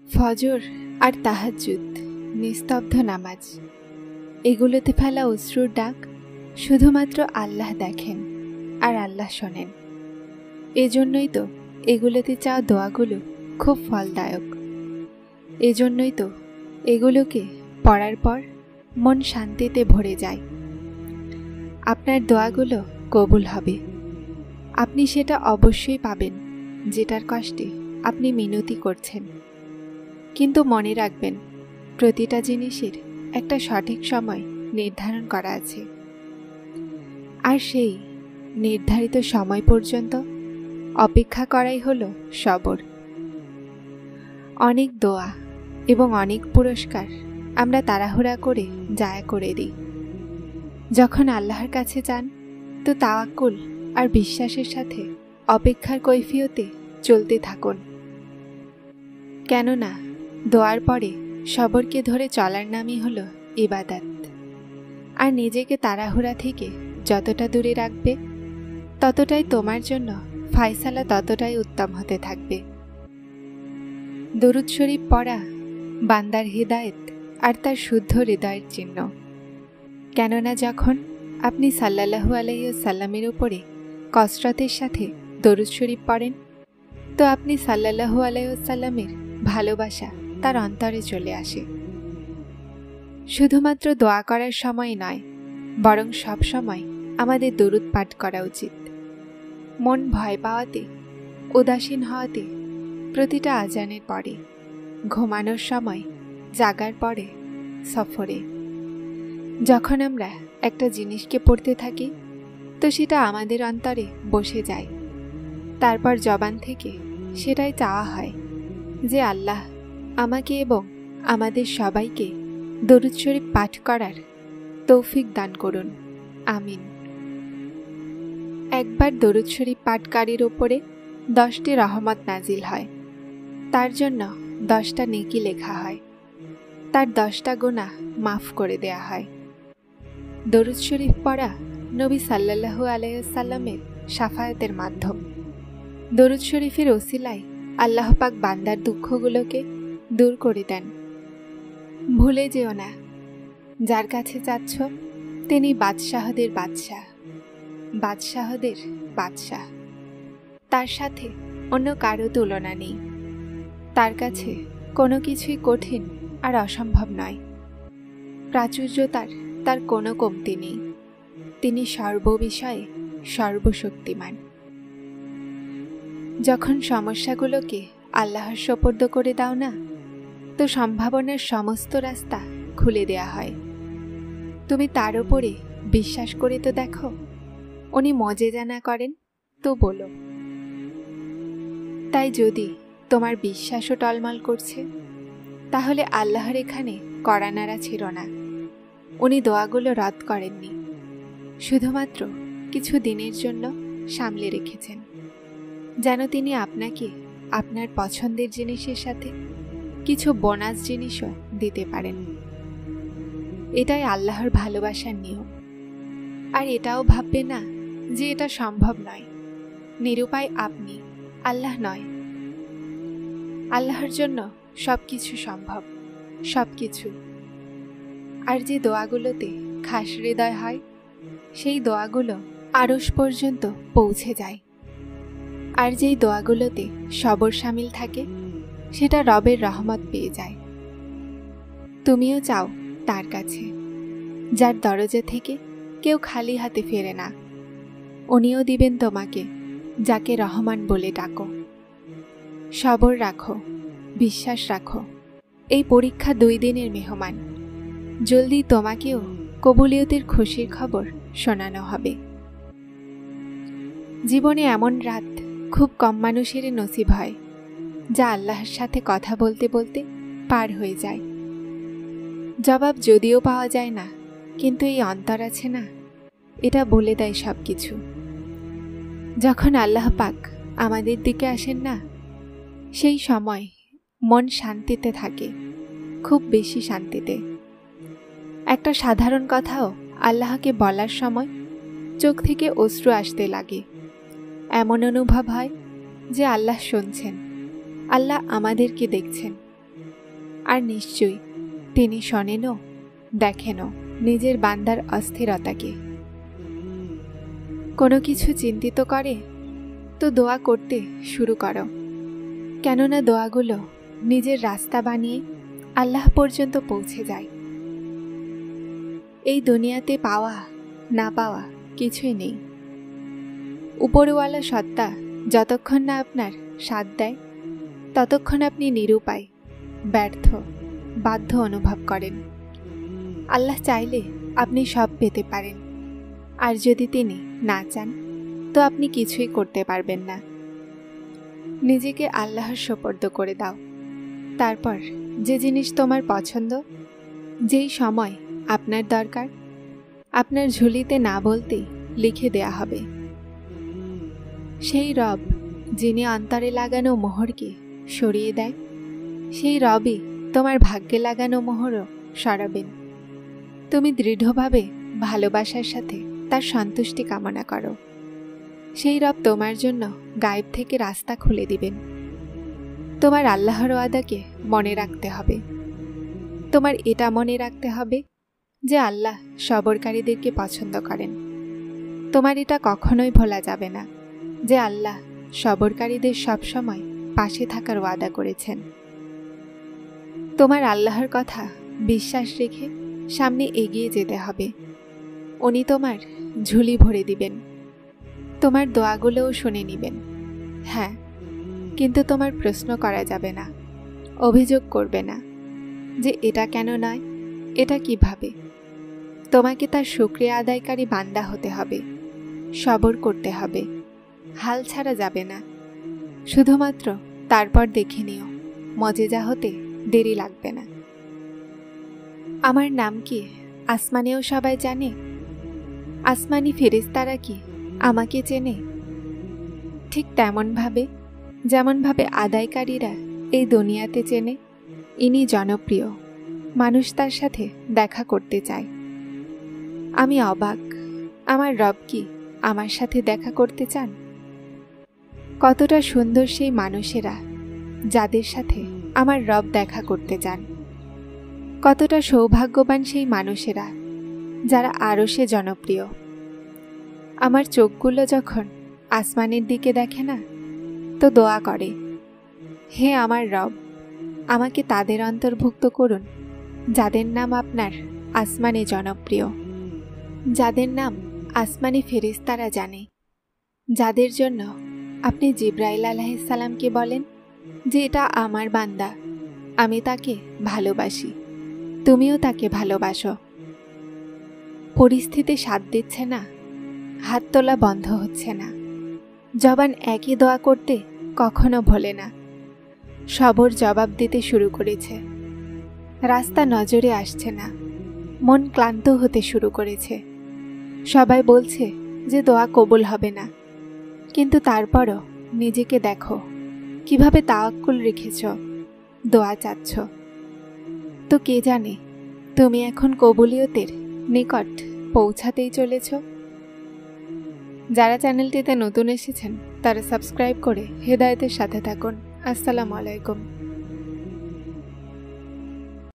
ফজর আর তাহাজ্জুদ, নিস্তব্ধ নামাজ, এগুলোতে ফেলা অশ্রুর ডাক শুধুমাত্র আল্লাহ দেখেন আর আল্লাহ শোনেন। এজন্যই তো এগুলোতে চাওয়া দোয়াগুলো খুব ফলদায়ক। এজন্যই তো এগুলোকে পড়ার পর মন শান্তিতে ভরে যায়। আপনার দোয়াগুলো কবুল হবে, আপনি সেটা অবশ্যই পাবেন যেটার কষ্টে আপনি মিনতি করছেন। কিন্তু মনে রাখবেন, প্রতিটা জিনিসের একটা সঠিক সময় নির্ধারণ করা আছে, আর সেই নির্ধারিত সময় পর্যন্ত অপেক্ষা করাই হলো সবর। অনেক দোয়া এবং অনেক পুরস্কার আমরা তাড়াহুড়া করে জায়া করে দিই। যখন আল্লাহর কাছে যান তো তাওয়াক্কুল আর বিশ্বাসের সাথে অপেক্ষার কৈফিয়তে চলতে থাকুন। কেননা দোয়ার পরে সবরকে ধরে চলার নামই হলো ইবাদত। আর নিজেকে তাড়াহুড়া থেকে যতটা দূরে রাখবে, ততটাই তোমার জন্য ফায়সালা ততটাই উত্তম হতে থাকবে। দরুদ শরীফ পড়া বান্দার হিদায়েত আর তার শুদ্ধ হৃদয়ের চিহ্ন। কেননা যখন আপনি সাল্লাল্লাহু আলাইহি ওয়াসাল্লামের উপরে কসরতের সাথে দরুদ শরীফ পড়েন, তো আপনি সাল্লাল্লাহু আলাইহি ওয়াসাল্লামের ভালোবাসা তার অন্তরে চলে আসে। শুধুমাত্র দোয়া করার সময় নয়, বরং সব সময় আমাদের দরুদ পাঠ করা উচিত। মন ভয় পাওয়াতে, উদাসীন হওয়াতে, প্রতিটা আজানের পরে, ঘুমানোর সময়, জাগার পরে, সফরে, যখন আমরা একটা জিনিসকে পড়তে থাকি তো সেটা আমাদের অন্তরে বসে যায়। তারপর জবান থেকে সেটাই চাওয়া হয় যে আল্লাহ আমাকে এবং আমাদের সবাইকে দরুদ শরীফ পাঠ করার তৌফিক দান করুন, আমিন। একবার দরুদ শরীফ পাঠকারীর ওপরে 10টি রহমত নাজিল হয়, তার জন্য 10টা নেকি লেখা হয়, তার 10টা গুনাহ মাফ করে দেয়া হয়। দরুদ শরীফ পড়া নবী সাল্লাল্লাহু আলাইহি ওয়াসাল্লামের শাফায়াতের মাধ্যম। দরুদ শরীফের ওসিলায় আল্লাহ পাক বান্দার দুঃখগুলোকে দূর করে দেন। ভুলে যেও না, যার কাছে যাচ্ছ তিনি বাদশাহদের বাদশাহ, বাদশাহদের বাদশাহ। তার সাথে অন্য কারো তুলনা নেই। তার কাছে কোনো কিছুই কঠিন আর অসম্ভব নয়। প্রাচুর্যতার তার কোনো কমতি নেই। তিনি সর্ববিষয়ে সর্বশক্তিমান। যখন সমস্যাগুলোকে আল্লাহর সোপর্দ করে দাও না, তো সম্ভাবনার সমস্ত রাস্তা খুলে দেয়া হয়। তুমি তার উপরে বিশ্বাস করে তো দেখো, উনি মজেজা না করেন তো বলো। তাই যদি তোমার বিশ্বাসও টলমল করছে, তাহলে আল্লাহর এখানে কড়া নাড়া ছিল না। উনি দোয়াগুলো রদ করেননি, শুধুমাত্র কিছু দিনের জন্য সামলে রেখেছেন, যেন তিনি আপনাকে আপনার পছন্দের জিনিসের সাথে কিছু বোনাস জিনিসও দিতে পারেন। এটাই আল্লাহর ভালোবাসার নিয়ম। আর এটাও ভাববে না যে এটা সম্ভব নয়। নিরুপায় আপনি, আল্লাহ নয়। আল্লাহর জন্য সব কিছু সম্ভব, সব কিছু। আর যে দোয়াগুলোতে খাস হৃদয় হয়, সেই দোয়াগুলো আরশ পর্যন্ত পৌঁছে যায়। আর যেই দোয়াগুলোতে সবর শামিল থাকে, সেটা রবের রহমত পেয়ে যায়। তুমিও চাও তার কাছে, যার দরজা থেকে কেউ খালি হাতে ফেরে না। উনিও দিবেন তোমাকে, যাকে রহমান বলে ডাকো। সবর রাখো, বিশ্বাস রাখো। এই পরীক্ষা 2 দিনের মেহমান। জলদি তোমাকেও কবুলিয়তের খুশির খবর শোনানো হবে। জীবনে এমন রাত খুব কম মানুষেরই নসিব হয়, যা আল্লাহর সাথে কথা বলতে বলতে পার হয়ে যায়। জবাব যদিও পাওয়া যায় না, কিন্তু এই অন্তর আছে না, এটা বলে দেয় সব কিছু। যখন আল্লাহ পাক আমাদের দিকে আসেন না, সেই সময় মন শান্তিতে থাকে, খুব বেশি শান্তিতে। একটা সাধারণ কথাও আল্লাহকে বলার সময় চোখ থেকে অশ্রু আসতে লাগে। এমন অনুভব হয় যে আল্লাহ শুনছেন, আল্লাহ আমাদেরকে দেখছেন, আর নিশ্চয়ই তিনি শোনেনও, দেখেনও নিজের বান্দার অস্থিরতাকে। কোনো কিছু চিন্তিত করে তো দোয়া করতে শুরু করো, কেননা দোয়াগুলো নিজের রাস্তা বানিয়ে আল্লাহ পর্যন্ত পৌঁছে যায়। এই দুনিয়াতে পাওয়া না পাওয়া কিছুই নেই। উপরওয়ালা সত্তা যতক্ষণ না আপনার সাথ দেয় ততক্ষণ আপনি নিরুপায়, ব্যর্থ, বাধ্য অনুভব করেন। আল্লাহ চাইলে আপনি সব পেতে পারেন, আর যদি তিনি না চান তো আপনি কিছুই করতে পারবেন না। নিজেকে আল্লাহর সোপর্দ করে দাও। তারপর যে জিনিস তোমার পছন্দ, যেই সময় আপনার দরকার, আপনার ঝুলিতে না বলতেই লিখে দেয়া হবে। সেই রব যিনি অন্তরে লাগানো মোহরকে সরিয়ে দেয়, সেই রবই তোমার ভাগ্যে লাগানো মোহরও সরাবেন। তুমি দৃঢ়ভাবে ভালোবাসার সাথে তার সন্তুষ্টি কামনা করো। সেই রব তোমার জন্য গায়েব থেকে রাস্তা খুলে দিবেন। তোমার আল্লাহর ওয়াদাকে মনে রাখতে হবে। তোমার এটা মনে রাখতে হবে যে আল্লাহ সবরকারীদেরকে পছন্দ করেন। তোমার এটা কখনোই ভোলা যাবে না যে আল্লাহ সবরকারীদের সবসময় পাশে থাকার ওয়াদা করেছেন। তোমার আল্লাহর কথা বিশ্বাস রেখে সামনে এগিয়ে যেতে হবে। উনি তোমার ঝুলি ভরে দিবেন, তোমার দোয়াগুলোও শুনে নিবেন। হ্যাঁ, কিন্তু তোমার প্রশ্ন করা যাবে না, অভিযোগ করবে না যে এটা কেন নয়, এটা কিভাবে। তোমাকে তার শুকরিয়া আদায়কারী বান্দা হতে হবে, সবর করতে হবে, হাল ছাড়া যাবে না। শুধুমাত্র তারপর দেখে নিও, মজেজা হতে দেরি লাগবে না। আমার নাম কি আসমানেও সবাই জানে? আসমানি ফেরেশতারা কি আমাকে চেনে? ঠিক যেমনভাবে আদায়কারীরা এই দুনিয়াতে চেনে। ইনি জনপ্রিয়, মানুষ তার সাথে দেখা করতে চায়। আমি অবাক, আমার রব কি আমার সাথে দেখা করতে চান? কতটা সুন্দর সেই মানুষেরা যাদের সাথে আমার রব দেখা করতে চান। কতটা সৌভাগ্যবান সেই মানুষেরা যারা আরশে জনপ্রিয়। আমার চোখগুলো যখন আসমানের দিকে দেখে না, তো দোয়া করে, হে আমার রব, আমাকে তাদের অন্তর্ভুক্ত করুন যাদের নাম আপনার আসমানে জনপ্রিয়, যাদের নাম আসমানি ফেরেশতারা জানে, যাদের জন্য আপনি জিবরাইল আলাইহিস সালামকে বলেন যে এটা আমার বান্দা, আমি তাকে ভালোবাসি, তুমিও তাকে ভালোবাসো। পরিস্থিতি সাথ দিচ্ছে না, হাত তোলা বন্ধ হচ্ছে না, জবান একই দোয়া করতে কখনো ভোলে না। সবর জবাব দিতে শুরু করেছে, রাস্তা নজরে আসছে না, মন ক্লান্ত হতে শুরু করেছে। সবাই বলছে যে দোয়া কবুল হবে না, কিন্তু তারপরও নিজেকে দেখো কিভাবে তাওয়াক্কুল রেখেছ, দোয়া চাচ্ছ। তো কে জানে তুমি এখন কবুলিয়তের নিকট পৌঁছাতেই চলেছ। যারা চ্যানেলটিতে নতুন এসেছেন তারা সাবস্ক্রাইব করে হেদায়েতের সাথে থাকুন। আসসালামু আলাইকুম।